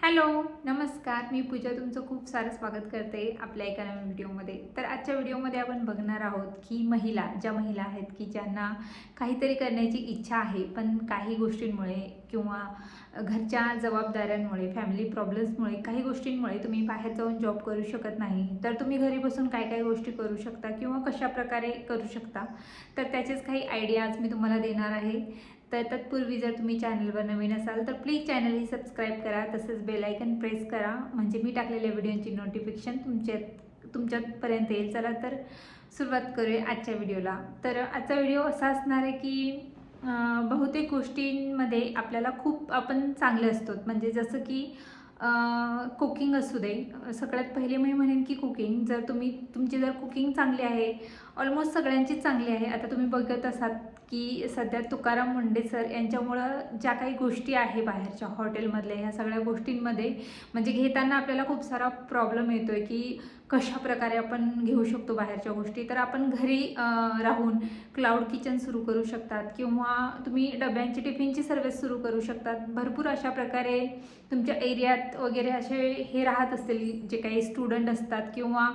Hello, नमस्कार. मी पूजा तुमचं खूप सारं स्वागत करते आपल्या एका नवीन व्हिडिओमध्ये. तर आजच्या व्हिडिओमध्ये आपण बघणार आहोत की ज्या महिला आहेत की ज्यांना काहीतरी करण्याची इच्छा आहे, पण काही गोष्टींमुळे किंवा घरच्या जबाबदाऱ्यांमुळे, फॅमिली प्रॉब्लेम्समुळे, काही गोष्टींमुळे तुम्ही बाहेर जाऊन जॉब करू शकत नाही. तर तुम्ही घरी बसून काय काय गोष्टी करू शकता किंवा कशाप्रकारे करू शकता, तर त्याचेच काही आयडियाज मी तुम्हाला देणार आहे. तर तत्पूर्वी जर तुम्ही चॅनलवर नवीन असाल तर प्लीज चॅनल ही सबस्क्राईब करा, तसेच बेल आयकन प्रेस करा, म्हणजे मी टाकलेल्या व्हिडिओची नोटिफिकेशन तुमच्यापर्यंत येईल. चला तर सुरुवात करूया आजच्या व्हिडिओला. तर आजचा व्हिडिओ असा असणार आहे की बहुतेक गोष्टींमध्ये आपल्याला खूप आपण चांगले असतो, म्हणजे जसं की कुकिंग असू दे. सगळ्यात पहिले मी म्हणेन की कुकिंग, जर तुमची जर कुकिंग चांगली आहे, ऑलमोस्ट सगळ्यांचीच चांगली आहे. आता तुम्ही बघत असाल की सध्या तुकाराम मुंडे सर यांच्यामुळं ज्या काही गोष्टी आहे बाहेरच्या हॉटेलमधल्या, ह्या सगळ्या गोष्टींमध्ये म्हणजे घेताना आपल्याला खूप सारा प्रॉब्लेम येतो आहे की कशाप्रकारे आपण घेऊ शकतो बाहेरच्या गोष्टी. तर आपण घरी राहून क्लाउड किचन सुरू करू शकतात किंवा तुम्ही डब्यांची टिफिनची सर्व्हिस सुरू करू शकतात. भरपूर अशा प्रकारे तुमच्या एरियात वगैरे असे हे राहत असतील, जे काही स्टुडंट असतात किंवा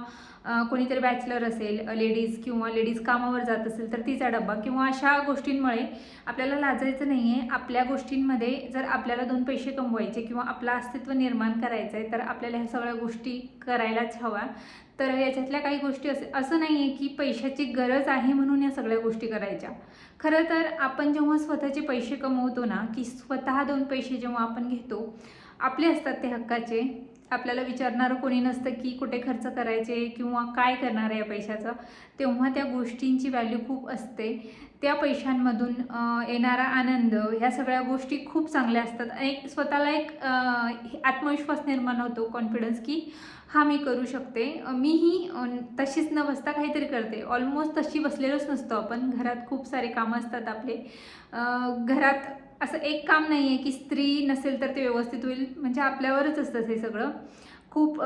कोणीतरी बॅचलर असेल, लेडीज कामावर जात असेल तर तिचा डब्बा किंवा अशा गोष्टींमुळे आपल्याला लाजायचं नाही आहे. आपल्या गोष्टींमध्ये जर आपल्याला 2 पैसे कमवायचे किंवा आपलं अस्तित्व निर्माण करायचं आहे, तर आपल्याला ह्या सगळ्या गोष्टी करायलाच हव्या. तर याच्यातल्या काही गोष्टी असं नाही आहे की पैशाची गरज आहे म्हणून या सगळ्या गोष्टी करायच्या. खरं तर आपण जेव्हा स्वतःचे पैसे कमवतो ना, की स्वतः 2 पैसे जेव्हा आपण घेतो, आपले असतात ते हक्काचे. आपल्याला विचारणारं कोणी नसतं की कुठे खर्च करायचे किंवा काय करणार आहे या पैशाचं. तेव्हा त्या गोष्टींची व्हॅल्यू खूप असते. त्या पैशांमधून येणारा आनंद, ह्या सगळ्या गोष्टी खूप चांगल्या असतात. एक स्वतःला आत्मविश्वास निर्माण होतो, कॉन्फिडन्स, की हां, मी करू शकते. मीही तशीच न बसता काहीतरी करते. ऑलमोस्ट तशी बसलेलोच नसतो आपण. घरात खूप सारे कामं असतात आपले. घरात असं एक काम नाही आहे की स्त्री नसेल तर ते व्यवस्थित होईल, म्हणजे आपल्यावरच असतं हे सगळं. खूप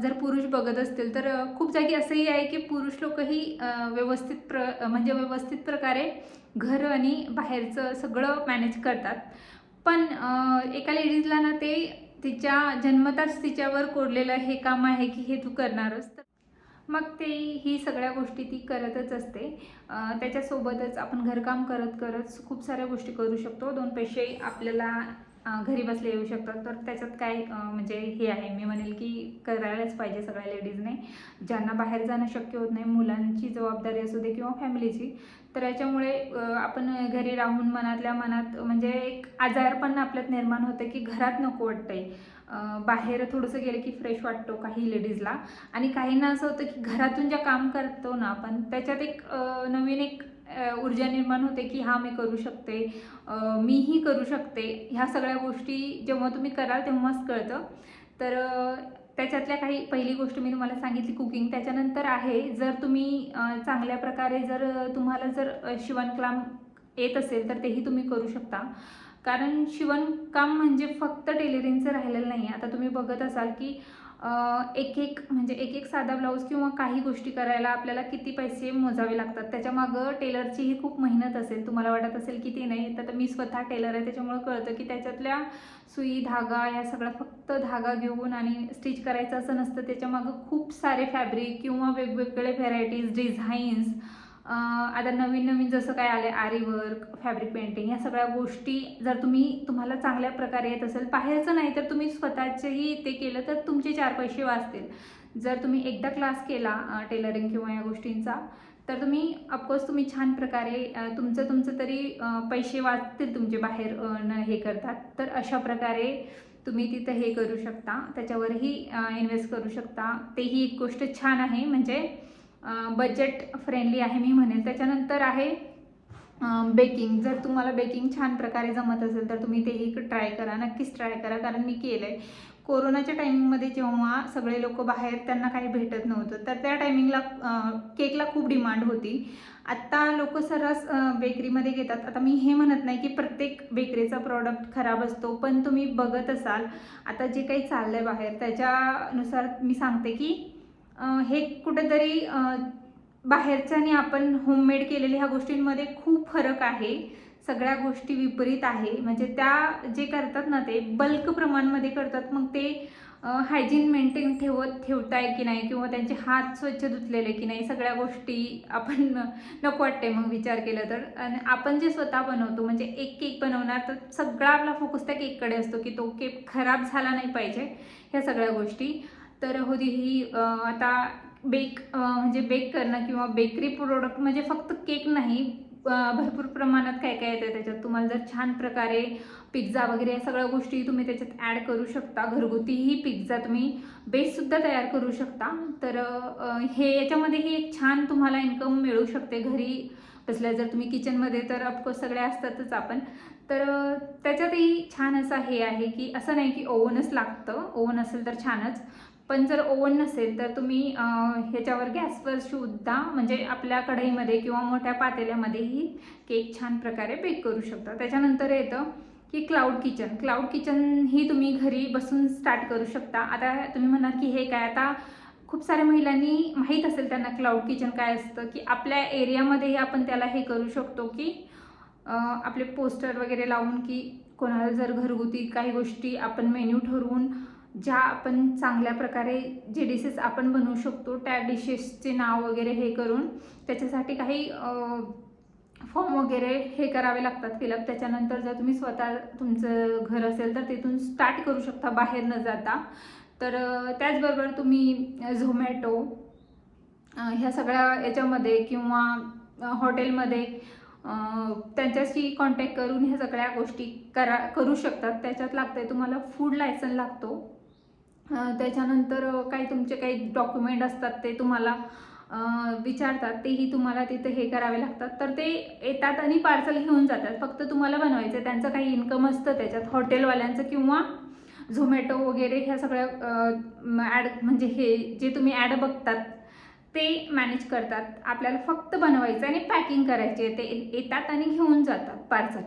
जर पुरुष बघत असतील तर खूप जागी असंही आहे की पुरुष लोकही म्हणजे व्यवस्थित प्रकारे घर आणि बाहेरचं सगळं मॅनेज करतात. पण एका लेडीजला ना ते तिच्या जन्मताच तिच्यावर कोरलेलं हे काम आहे की हे तू करणारच. मग ही सगळ्या गोष्टी ती करतच असते. त्याच्यासोबतच आपण घरकाम करत करत खूप साऱ्या गोष्टी करू शकतो. 2 पैसे आपल्याला घरी बसले येऊ शकतात. तर त्याच्यात काय म्हणजे हे आहे, मी म्हणेल की करायलाच पाहिजे सगळ्या लेडीजने. ज्यांना बाहेर जाणं शक्य होत नाही, मुलांची जबाबदारी असू दे किंवा फॅमिलीची, तर याच्यामुळे आपण घरी राहून मनातल्या मनात म्हणजे एक आजारपण आपल्यात निर्माण होतं की घरात नको वाटतंय. बाहेर थोडंसं गेलं की फ्रेश वाटतो काही लेडीजला. आणि काहींना असं होतं की घरातून ज्या काम करतो ना आपण, त्याच्यात नवीन ऊर्जा निर्माण होते की हां, मी करू शकते, मीही करू शकते. ह्या सगळ्या गोष्टी जेव्हा तुम्ही कराल तेव्हाच कळतं. तर त्याच्यातल्या काही पहिली गोष्ट मी तुम्हाला सांगितली कुकिंग. त्याच्यानंतर आहे, जर तुम्ही चांगल्या प्रकारे तुम्हाला शिवणकाम येत असेल तर तेही तुम्ही करू शकता. कारण शिवणकाम म्हणजे फक्त टेलरिंगचं राहिलेलं नाही आहे. आता तुम्ही बघत असाल की एक साधा ब्लाऊज किंवा काही गोष्टी करायला आपल्याला किती पैसे मोजावे लागतात. त्याच्यामागं टेलरचीही खूप मेहनत असेल. तुम्हाला वाटत असेल की ती नाही, तर मी स्वतः टेलर आहे, त्याच्यामुळे कळतं की त्याच्यातल्या सुई, धागा या सगळ्या फक्त धागा घेऊन आणि स्टिच करायचं असं नसतं. त्याच्यामागं खूप सारे फॅब्रिक किंवा वेगवेगळे व्हेरायटीज, डिझाईन्स, आता नवीन नवीन जसं काय आले आरी वर्क, फॅब्रिक पेंटिंग, ह्या सगळ्या गोष्टी जर तुम्हाला चांगल्या प्रकारे येत असेल, बाहेरचं नाही तर तुम्ही स्वतःचेही ते केलं तर तुमचे 4 पैसे वाचतील. जर तुम्ही एकदा क्लास केला टेलरिंग किंवा या गोष्टींचा, तर तुम्ही ऑफकोर्स तुम्ही छान प्रकारे तुमचं तरी पैसे वाचतील तुमचे बाहेर हे करतात. तर अशा प्रकारे तुम्ही तिथं हे करू शकता, त्याच्यावरही इन्व्हेस्ट करू शकता. तेही एक गोष्ट छान आहे, म्हणजे बजेट फ्रेंडली आहे मी म्हणेल. त्याच्यानंतर आहे बेकिंग. जर तुम्हाला बेकिंग छान प्रकारे जमत असेल तर तुम्ही तेही ट्राय करा, नक्कीच ट्राय करा. कारण मी केलं आहे. कोरोनाच्या टायमिंगमध्ये जेव्हा सगळे लोक बाहेर, त्यांना काही भेटत नव्हतं, तर त्या टायमिंगला केकला खूप डिमांड होती. आत्ता लोक सर्रास बेकरीमध्ये घेतात. आता मी हे म्हणत नाही की प्रत्येक बेकरीचा प्रॉडक्ट खराब असतो, पण तुम्ही बघत असाल आता जे काही चाललं आहे बाहेर, त्याच्यानुसार मी सांगते की हे कुठेतरी बाहेरच्या आणि आपण होममेड केलेल्या ह्या गोष्टींमध्ये खूप फरक आहे. सगळ्या गोष्टी विपरीत आहे. म्हणजे त्या जे करतात ना ते बल्क प्रमाणामध्ये करतात, मग ते हायजीन मेंटेन ठेवताय की नाही, किंवा त्यांचे हात स्वच्छ धुतलेले की नाही, सगळ्या गोष्टी आपण नको वाटते मग विचार केला तर. आणि आपण जे स्वतः बनवतो, म्हणजे एक केक बनवणार तर सगळा आपला फोकस त्या केककडे असतो की तो केक खराब झाला नाही पाहिजे, ह्या सगळ्या गोष्टी. तर होती ही आता म्हणजे बेक करणं किंवा बेकरी प्रोडक्ट म्हणजे फक्त केक नाही, भरपूर प्रमाणात काय काय येतं त्याच्यात. तुम्हाला जर छान प्रकारे पिझ्झा वगैरे या सगळ्या गोष्टी तुम्ही त्याच्यात ॲड करू शकता. घरगुतीही पिझ्झा तुम्ही बेससुद्धा तयार करू शकता. तर हे याच्यामध्येही एक छान तुम्हाला इन्कम मिळू शकते घरी बसल्या. जर तुम्ही किचनमध्ये, तर ऑफकोर्स सगळे असतातच आपण, तर त्याच्यातही छान असं हे आहे की असं नाही की ओव्हनच लागतं. ओव्हन असेल तर छानच, पण जर ओव्हन नसेल तर तुम्ही ह्याच्यावर गॅसवर सुद्धा म्हणजे आपल्या कढईमध्ये किंवा मोठ्या पातेल्यामध्येही केक छान प्रकारे बेक करू शकता. त्याच्यानंतर येतं की क्लाउड किचन ही तुम्ही घरी बसून स्टार्ट करू शकता. आता तुम्ही म्हणाल की हे काय, आता खूप साऱ्या महिलांनी माहीत असेल त्यांना क्लाउड किचन काय असतं, की आपल्या एरियामध्येही आपण त्याला हे करू शकतो की आपले पोस्टर वगैरे लावून, की कोणाला जर घरगुती काही गोष्टी आपण मेन्यू ठरवून ज्या आपण चांगल्या प्रकारे जे डिशेस आपण बनवू शकतो त्या डिशेसचे नाव वगैरे हे करून त्याच्यासाठी काही फॉर्म वगैरे हे करावे लागतात फिलअप. त्याच्यानंतर जर तुम्ही स्वतः तुमचं घर असेल तर तिथून स्टार्ट करू शकता बाहेर न जाता. तर त्याचबरोबर तुम्ही झोमॅटो ह्या सगळ्या याच्यामध्ये किंवा हॉटेलमध्ये त्यांच्याशी कॉन्टॅक्ट करून ह्या सगळ्या गोष्टी करू शकतात. त्याच्यात लागतं तुम्हाला फूड लायसन लागतो. त्याच्यानंतर काही तुमचे काही डॉक्युमेंट असतात ते तुम्हाला विचारतात, तेही तुम्हाला तिथे हे करावे लागतात. तर ते येतात आणि पार्सल घेऊन जातात, फक्त तुम्हाला बनवायचं. त्यांचं काही इन्कम असतं त्याच्यात हॉटेलवाल्यांचं किंवा झोमॅटो वगैरे ह्या सगळ्या ॲड, म्हणजे हे जे तुम्ही ॲड बघतात ते मॅनेज करतात. आपल्याला फक्त बनवायचं आणि पॅकिंग करायचे, ते येतात आणि घेऊन जातात पार्सल.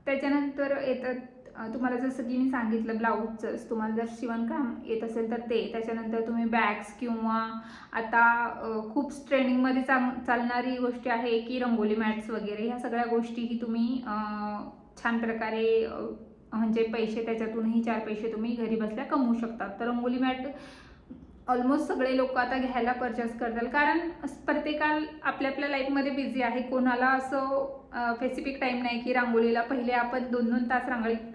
त्याच्यानंतर येतात तुम्हाला जसं की मी सांगितलं ब्लाऊजचंच, तुम्हाला जर शिवणकाम येत असेल तर ते. त्याच्यानंतर तुम्ही बॅग्स किंवा आता खूप ट्रेंडिंगमध्ये चालणारी गोष्ट आहे की रंगोली मॅट्स वगैरे ह्या सगळ्या गोष्टीही तुम्ही छान प्रकारे म्हणजे पैसे त्याच्यातूनही 4 पैसे तुम्ही घरी बसल्या कमवू शकतात. तर रंगोली मॅट ऑलमोस्ट सगळे लोक आता घ्यायला परचेस करतात, कारण प्रत्येकाला आपल्या आपल्या लाईफमध्ये बिझी आहे. कोणाला असं स्पेसिफिक टाईम नाही की रांगोळीला पहिले आपण 2-2 तास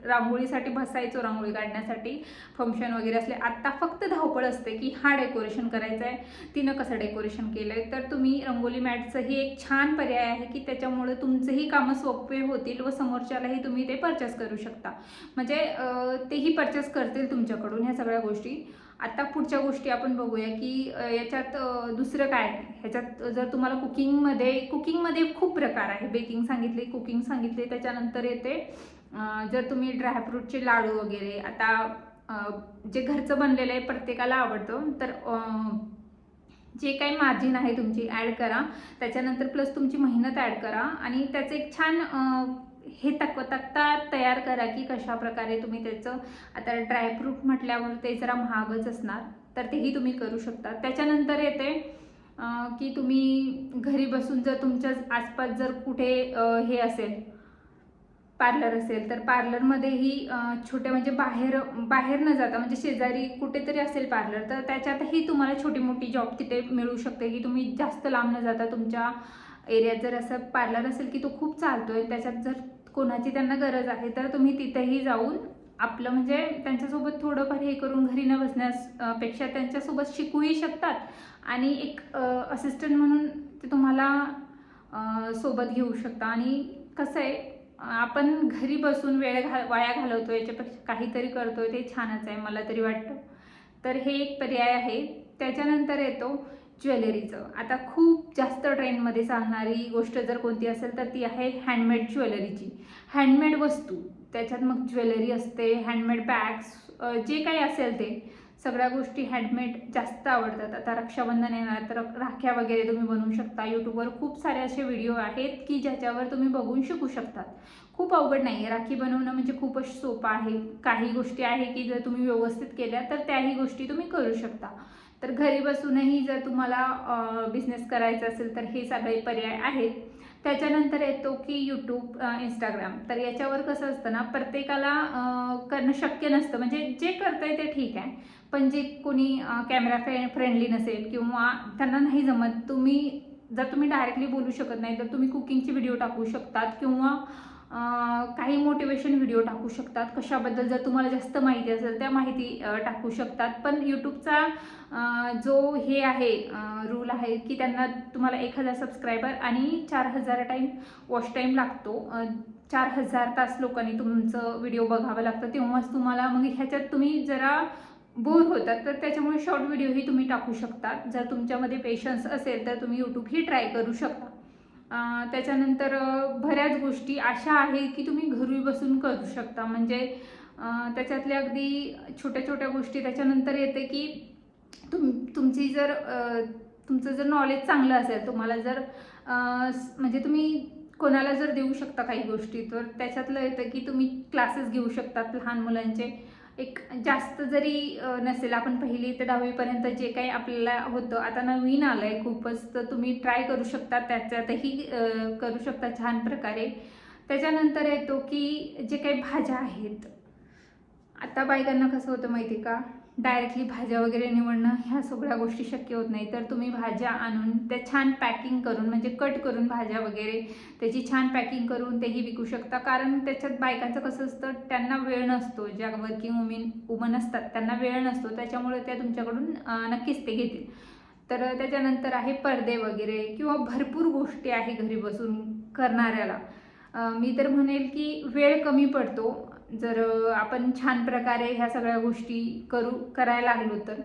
रांगोळीसाठी बसायचो, रांगोळी काढण्यासाठी फंक्शन वगैरे असले. आत्ता फक्त धावपळ असते की हा डेकोरेशन करायचं आहे, तिनं कसं डेकोरेशन केलं आहे. तर तुम्ही रंगोली मॅटचंही एक छान पर्याय आहे की त्याच्यामुळे तुमचंही कामं सोपे होतील व समोरच्यालाही तुम्ही ते परचेस करू शकता. म्हणजे तेही परचेस करतील तुमच्याकडून ह्या सगळ्या गोष्टी. आता पुढच्या गोष्टी आपण बघूया की याच्यात दुसरं काय आहे. ह्याच्यात जर तुम्हाला कुकिंगमध्ये खूप प्रकार आहे. बेकिंग सांगितले, कुकिंग सांगितले. त्याच्यानंतर येते जर तुम्ही ड्रायफ्रूटचे लाडू वगैरे, आता जे घरचं बनलेलं आहे प्रत्येकाला आवडतं, तर जे काही मार्जिन आहे तुमची ॲड करा. त्याच्यानंतर प्लस तुमची मेहनत ॲड करा आणि त्याचं एक छान हे तक्ता तयार करा की कशा प्रकारे तुम्ही त्याचं, आता ड्रायफ्रूट म्हटल्यावर ते जरा महागच असणार, तर तेही तुम्ही करू शकता. त्याच्यानंतर येते की तुम्ही घरी बसून जर तुमच्या आसपास जर कुठे हे असेल, पार्लर असेल, तर पार्लरमध्येही छोटे म्हणजे बाहेर न जाता म्हणजे शेजारी कुठेतरी असेल पार्लर, तर त्याच्यातही तुम्हाला छोटी मोठी जॉब तिथे मिळू शकते की तुम्ही जास्त लांब न जाता तुमच्या एरियात जर असं पार्लर असेल की तो खूप चालतोय, त्याच्यात जर कोणाची त्यांना गरज आहे तर तुम्ही तिथेही जाऊन आपलं म्हणजे त्यांच्यासोबत थोडंफार हे करून घरी न बसण्यापेक्षा त्यांच्यासोबत शिकूही शकतात आणि एक असिस्टंट म्हणून ते तुम्हाला सोबत घेऊ शकता. आणि कसं आहे, आपण घरी बसून वाया घालवतो याच्यापेक्षा काहीतरी करतोय ते छानच आहे, मला तरी वाटतं. तर हे एक पर्याय आहे. त्याच्यानंतर येतो ज्वेलरीचं. आता खूप जास्त ट्रेंडमध्ये चालणारी गोष्ट जर कोणती असेल तर ती आहे हँडमेड ज्वेलरीची. हँडमेड वस्तू, त्याच्यात मग ज्वेलरी असते, हँडमेड बॅग्स, जे काही असेल ते सगळ्या गोष्टी हँडमेड जास्त आवडतात. आता रक्षाबंधन येणार तर राख्या वगैरे तुम्ही बनवू शकता. यूट्यूबवर खूप सारे असे व्हिडिओ आहेत की ज्याच्यावर तुम्ही बघून शिकू शकतात. खूप अवघड नाही आहे राखी बनवणं, म्हणजे खूपच सोपं आहे. काही गोष्टी आहे की जर तुम्ही व्यवस्थित केल्या तर त्याही गोष्टी तुम्ही करू शकता. तर घरी बसूनही जर तुम्हाला बिझनेस करायचा असेल तर हे सगळे पर्याय आहेत. त्याच्यानंतर येतो की यूट्यूब, इंस्टाग्राम. तर याच्यावर कसं असतं ना, प्रत्येकाला करणं शक्य नसतं. म्हणजे जे करतंय ते ठीक आहे, पण जे कोणी कॅमेरा फ्रेंडली नसेल किंवा त्यांना नाही जमत, जर तुम्ही डायरेक्टली बोलू शकत नाही तर तुम्ही कुकिंगचे व्हिडिओ टाकू शकतात किंवा काही मोटिवेशन व्हिडिओ टाकू शकतात. कशाबद्दल जर तुम्हाला जास्त माहिती असेल त्या माहिती टाकू शकतात. पण यूट्यूबचा जो हे आहे, रूल आहे की त्यांना तुम्हाला 1000 सबस्क्रायबर आणि 4000 टाईम वॉच टाईम लागतो. 4000 तास लोकांनी तुमचं व्हिडिओ बघावं लागतं, तेव्हाच तुम्हाला. मग ह्याच्यात तुम्ही जरा बोर होतात, तर त्याच्यामुळे शॉर्ट व्हिडिओही तुम्ही टाकू शकतात. जर तुमच्यामध्ये पेशन्स असेल तर तुम्ही यूट्यूब ही ट्राय करू शकता. त्याच्यानंतर बऱ्याच गोष्टी अशा आहेत की तुम्ही घरी बसून करू शकता. म्हणजे त्याच्यातल्या अगदी छोट्या छोट्या गोष्टी. त्याच्यानंतर येते की तुमचं जर नॉलेज चांगलं असेल, तुम्हाला जर म्हणजे तुम्ही कोणाला जर देऊ शकता काही गोष्टी, तर त्याच्यातलं येतं की तुम्ही क्लासेस घेऊ शकतात लहान मुलांचे. एक जास्त जरी नसेल, आपण 1ली ते 10वीपर्यंत जे काही आपल्याला होतं, आता नवीन आलं आहे खूपच, तर तुम्ही ट्राय करू शकता, त्याच्यातही करू शकता छान प्रकारे. त्याच्यानंतर येतो की जे काही भाज्या आहेत, आता बायकांना कसं होतं माहिती आहे का, डायरेक्टली भाज्या वगैरे निवडणं ह्या सगळ्या गोष्टी शक्य होत नाही. तर तुम्ही भाज्या आणून त्या छान पॅकिंग करून, म्हणजे कट करून भाज्या वगैरे त्याची छान पॅकिंग करून तेही विकू शकता. कारण त्याच्यात बायकांचं कसं असतं, त्यांना वेळ नसतो. ज्या वर्किंग वुमन असतात त्यांना वेळ नसतो, त्याच्यामुळे त्या तुमच्याकडून नक्कीच ते घेतील. तर त्याच्यानंतर आहे पडदे वगैरे किंवा भरपूर गोष्टी आहे घरी बसून करणाऱ्याला. मी तर म्हणेल की वेळ कमी पडतो जर आपण छान प्रकारे ह्या सगळ्या गोष्टी करायला लागलो तर.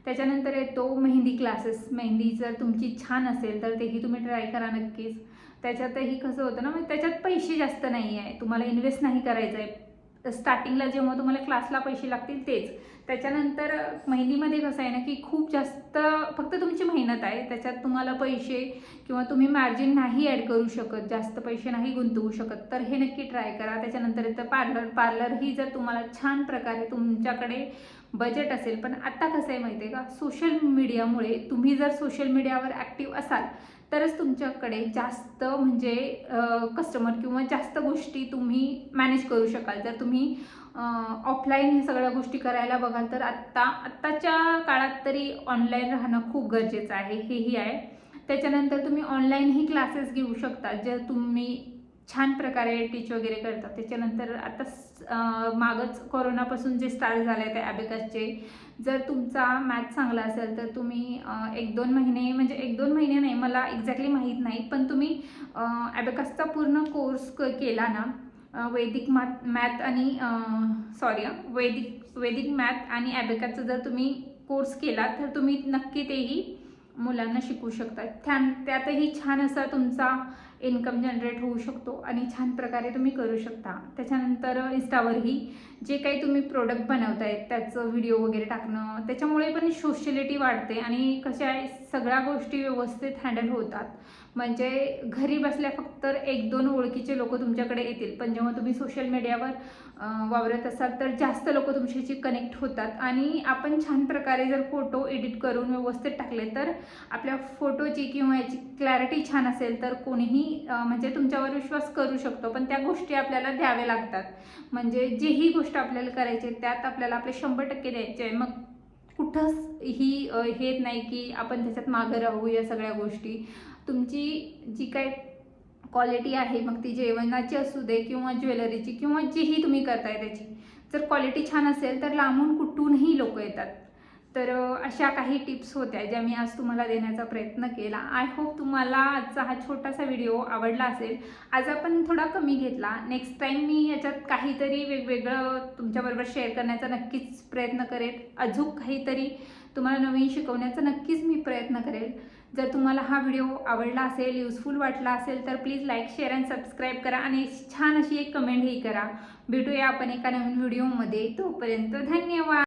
त्याच्यानंतर येतो मेहंदी क्लासेस. मेहंदी जर तुमची छान असेल तर तेही तुम्ही ट्राय करा नक्कीच. त्याच्यातही कसं होतं ना, म्हणजे त्याच्यात पैसे जास्त नाही आहे, तुम्हाला इन्व्हेस्ट नाही करायचं आहे. स्टार्टिंगला जेव्हा तुम्हाला क्लासला पैसे लागतील तेच. त्याच्यानंतर मेहंदीमध्ये कसं आहे ना की खूप जास्त फक्त तुमची मेहनत आहे, त्याच्यात तुम्हाला पैसे किंवा तुम्ही मार्जिन नाही ॲड करू शकत, जास्त पैसे नाही गुंतवू शकत. तर हे नक्की ट्राय करा. त्याच्यानंतर येतं पार्लर ही जर तुम्हाला छान प्रकारे तुमच्याकडे बजेट असेल. पण आता कसं आहे माहिती आहे का, सोशल मीडियामुळे तुम्ही जर सोशल मीडियावर ॲक्टिव्ह असाल तरच तुमच्याकडे जास्त म्हणजे कस्टमर किंवा जास्त गोष्टी तुम्ही मॅनेज करू शकाल. जर तुम्ही ऑफलाईन हे सगळ्या गोष्टी करायला बघाल तर आत्ताच्या काळात तरी ऑनलाईन राहणं खूप गरजेचं आहे, हेही आहे. त्याच्यानंतर तुम्ही ऑनलाईनही क्लासेस घेऊ शकता, जर तुम्ही छान प्रकारे टीच वगैरे करता. त्याच्यानंतर आता मागच कोरोनापासून जे स्टार्ट झालं आहे ते ॲबेकसचे, जर तुमचा मॅथ चांगला असेल तर तुम्ही 1-2 महिने, म्हणजे 1-2 महिने नाही, मला एक्झॅक्टली माहीत नाही, पण तुम्ही ॲबेकसचा पूर्ण कोर्स केला ना, वैदिक मॅथ आणि वैदिक मॅथ आणि ॲबेकसचा जर तुम्ही कोर्स केला तर तुम्ही नक्की तेही मुलांना शिकवू शकता. त्यातही छान असा तुमचा इन्कम जनरेट होऊ शकतो आणि छान प्रकारे तुम्ही करू शकता. त्याच्यानंतर इन्स्टावरही जे काही तुम्ही प्रोडक्ट बनवताय त्याचं व्हिडिओ वगैरे टाकणं, त्याच्यामुळे पण सोशलिटी वाढते आणि कशा आहे, सगळ्या गोष्टी व्यवस्थित हँडल होतात. म्हणजे घरी बसल्या फक्त 1-2 ओळखीचे लोक तुमच्याकडे येतील, पण जेव्हा तुम्ही सोशल मीडियावर वावरत असाल तर जास्त लोक तुमच्याशी कनेक्ट होतात. आणि आपण छान प्रकारे जर फोटो एडिट करून व्यवस्थित टाकले तर आपल्या फोटोची किंवा याची क्लॅरिटी छान असेल तर कोणीही म्हणजे तुमच्यावर विश्वास करू शकतो. पण त्या गोष्टी आपल्याला द्याव्या लागतात. म्हणजे जीही गोष्ट आपल्याला करायची त्यात आपल्याला आपले 100% द्यायचे आहे. मग कुठंच हेच नाही की आपण त्याच्यात मागं राहू. या सगळ्या गोष्टी तुमची जी काय क्वालिटी आहे, मग ती जेवणाची असू दे किंवा ज्वेलरीची किंवा जीही तुम्ही करताय त्याची, जर क्वालिटी छान असेल तर लांबून कुठूनही लोक येतात. तर अशा काही टिप्स होत्या ज्या मी आज तुम्हाला देण्याचा प्रयत्न केला. आय होप तुम्हाला आजचा हा छोटासा व्हिडिओ आवडला असेल. आज आपण थोडा कमी घेतला, नेक्स्ट टाईम मी याच्यात काहीतरी वेगवेगळं तुमच्याबरोबर शेअर करण्याचा नक्कीच प्रयत्न करेन. अजून काहीतरी तुम्हाला नवीन शिकवण्याचा नक्कीच मी प्रयत्न करेल. जर तुम्हाला हा व्हिडिओ आवडला असेल, युजफुल वाटला असेल तर प्लीज लाईक, शेअर आणि सबस्क्राईब करा आणि छान अशी एक कमेंटही करा. भेटूया आपण एका नवीन व्हिडिओमध्ये. तोपर्यंत धन्यवाद.